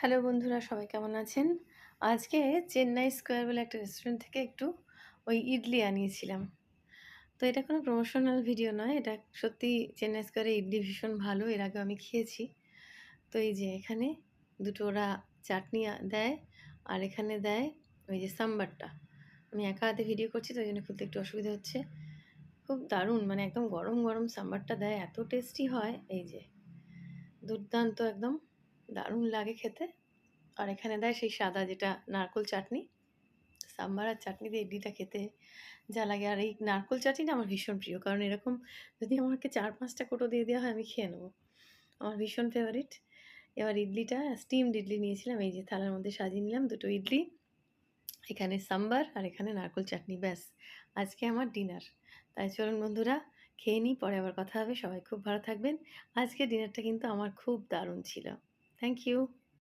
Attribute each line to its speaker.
Speaker 1: Hello বন্ধুরা, সবাই কেমন আছেন? আজকে চেন্নাই স্কোয়ার বলে একটা রেস্টুরেন্ট থেকে একটু ওই ইডলি আনিয়েছিলাম। তো এটা কোনো প্রমোশনাল ভিডিও নয়। এটা সত্যিই চেন্নাই স্কোয়ারে ইডলি ভীষণ ভালো। এর আগেও আমি খেয়েছি। তো এই যে এখানে দুটো ওরা চাটনি দেয়, আর এখানে দেয় ওই যে সাম্বারটা। আমি একা হাতে ভিডিও করছি তো ওইজন্য খুলতে একটু অসুবিধা হচ্ছে। খুব দারুণ, মানে একদম গরম, গরম সাম্বারটা দেয়। এত টেস্টি হয়, এই যে দুর্দান্ত একদম, দারুণ লাগে খেতে। আর এখানে দেয় সেই সাদা যেটা নারকোল চাটনি। সাম্বার আর চাটনি দিয়ে ইডলিটা খেতে যা লাগে, আর এই নারকোল চাটনিটা আমার ভীষণ প্রিয়। কারণ এরকম যদি আমাকে ৪-৫ টা কৌটো দিয়ে দেওয়া হয় আমি খেয়ে নেবো। আমার ভীষণ ফেভারিট। এবার ইডলিটা স্টিমড ইডলি নিয়েছিলাম। এই যে থালার মধ্যে সাজিয়ে নিলাম ২ টো ইডলি। এখানে সাম্বার আর এখানে নারকোল চাটনি, ব্যাস আজকে আমার ডিনার। তাই চলুন বন্ধুরা, খেয়ে নিই, পরে আবার কথা হবে। সবাই খুব ভালো থাকবেন। আজকের ডিনারটা কিন্তু আমার খুব দারুণ ছিল। Thank you.